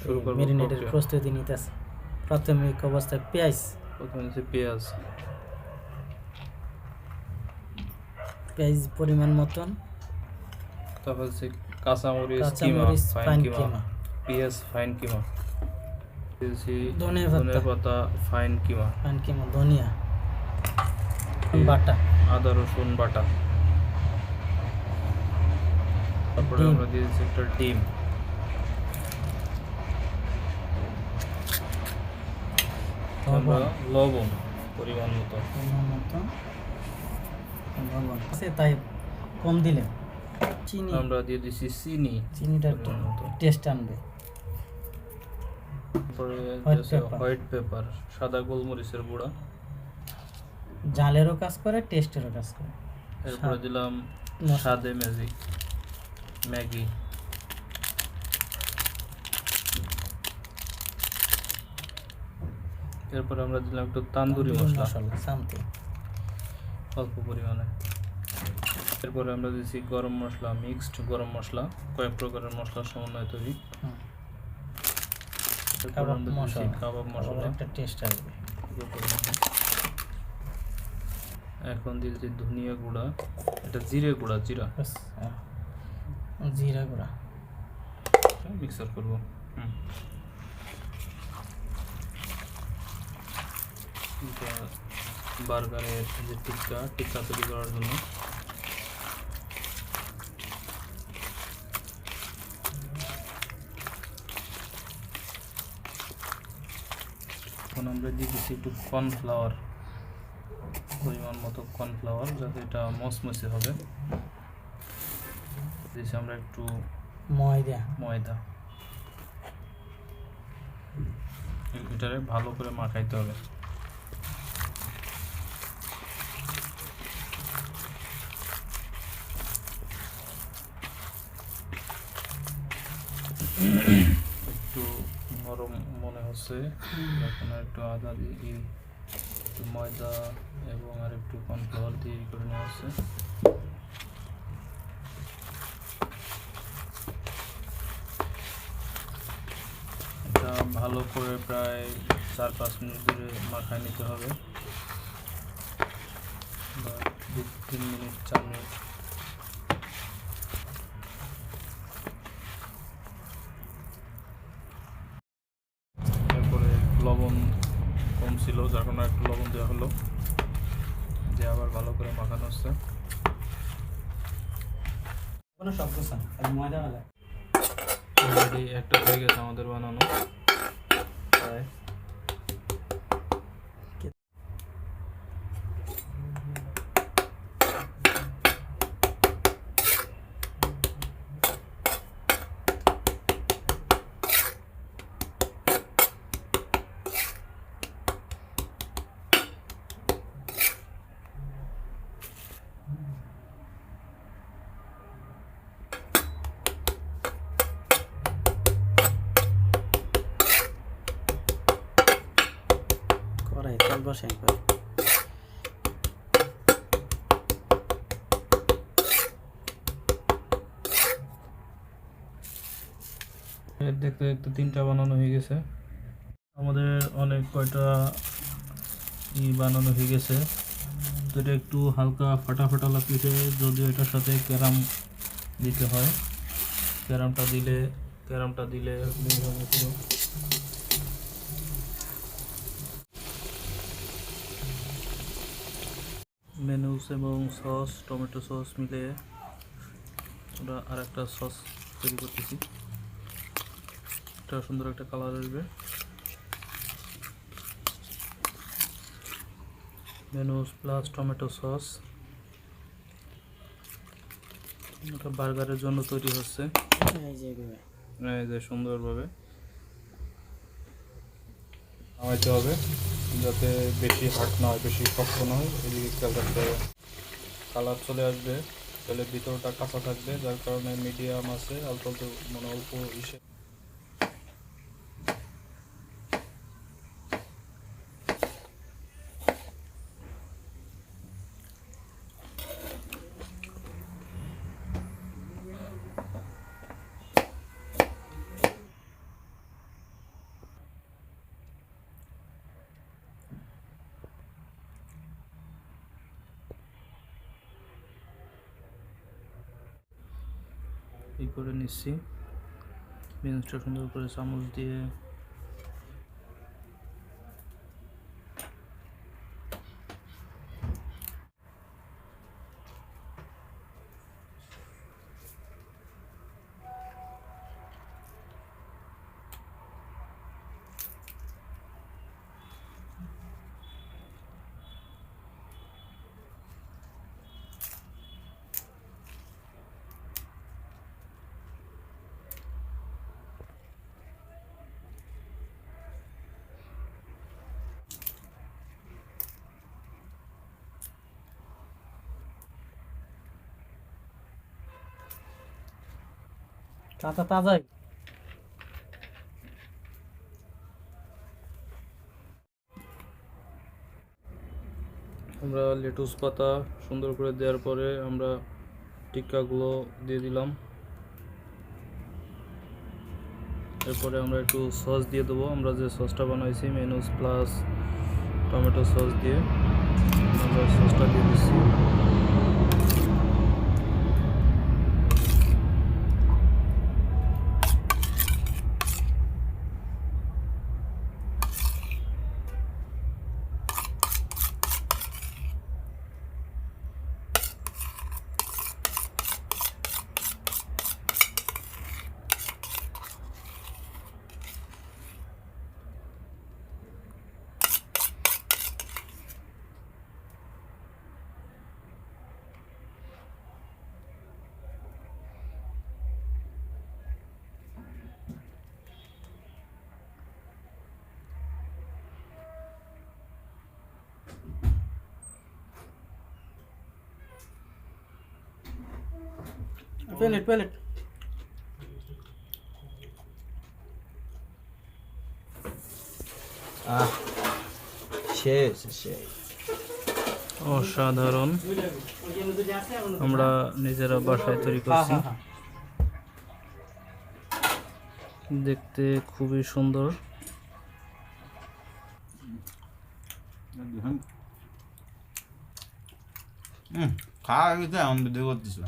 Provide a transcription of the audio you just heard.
শুরু করব মেরিনেটের প্রস্তুতি নিতেছে। প্রাথমিক অবস্থায় পেঁয়াজ পরিমাণ মতন, তারপর হচ্ছে কাঁচামরিচ ফাইন কিমা, পেঁয়াজ ফাইন কিমা, ধনিয়া পাতা ফাইন কিমা, ধনিয়া বাটা, আদা রসুন বাটা, তারপরে আমরা দিয়েছি একটা ডিম, আমরা লবণ পরিমাণ মতো তাই কম দিলে চিনি আমরা দিয়ে দিচ্ছি চিনিটা একটু টেস্ট আনবে। তারপরে হোয়াইট পেপার সাদা গোলমরিচের গুঁড়া, ঝালেরও কাজ করে টেস্টেরও কাজ করে। এরপরে দিলাম স্বাদে ম্যাগি, এরপরে আমরা দিলাম একটু তান্দুরি মশলা অল্প পরিমাণে। এরপরে আমরা দিয়েছি গরম মশলা, মিক্সড গরম মশলা, কয়েক প্রকারের মশলার সমন্বয়ে তৈরি। কাবাব মশলা একটা টেস্ট আসবে। এখন দিয়েছি ধনিয়া গুঁড়া, এটা জিরা গুঁড়া মিক্সার করবো। বার্গারের যে টিক্কা তৈরি করার জন্য এখন আমরা দিয়ে দিচ্ছি একটু কর্নফ্লাওয়ার, পরিমাণ মতো কর্নফ্লাওয়ার, যাতে এটা মচমচে হবে। দিয়েছি আমরা একটু ময়দা, এটারে ভালো করে মাখাইতে হবে। একটু নরম মনে হচ্ছে, এখন একটু আদা দিয়ে একটু ময়দা এবং আর একটু কর্নফ্লাওয়ার দিয়ে করে নেওয়া হচ্ছে। এটা ভালো করে প্রায় 4-5 মিনিট ধরে মাখায় নিতে হবে, বা 2-3 মিনিট 4 মিনিট। লবণ কম ছিল, যার কারণে একটু লবণ দেওয়া হলো, দিয়ে আবার ভালো করে মাখানো হচ্ছে। একটা হয়ে গেছে আমাদের বানানো প্রায়। দেখতে দেখতে 3টা বানানো হয়ে গেছে, আমাদের অনেক কয়টা বানানো হয়ে গেছে। তো এটা একটু হালকা ফাটা ফাটা লাগতেছে, যদিও এটার সাথে ক্যারাম দিতে হয়, ক্যারামটা দিলে মেনুস এবং সস, টমেটো সস মিলে ওরা আর একটা সস তৈরি করতেছি, এটা সুন্দর একটা কালার আসবে। মেনুস প্লাস টমেটো সস, এটা বার্গারের জন্য তৈরি হচ্ছে। এই যে সুন্দরভাবে নামাইতে হবে, যাতে বেশি হার্ড না হয়, বেশি শক্ত না হয়। এদিকে কালার চলে আসবে, তাহলে ভিতরটা কাঁচা থাকবে, যার কারণে মিডিয়াম আছে, অল্প অল্প ইসে। করে নিচ্ছি। বিনসটা সুন্দর করে চামচ দিয়ে কাঁচা তাজাই। আমরা লেটুস পাতা সুন্দর করে দেওয়ার পরে আমরা টিক্কাগুলো দিয়ে দিলাম। এরপরে আমরা একটু সস দিয়ে দেবো। আমরা যে সসটা বানাইছি মেয়োনিজ প্লাস টমেটো সস দিয়ে আমরা সসটা দিয়ে দিচ্ছি। Plate plate. শেষ শেষ। অসাধারণ। আমরা নিজেরা বাসায় তৈরি করছি। দেখতে খুবই সুন্দর। খাওয়া গেছে, এখন ভিডিও করতেছিল।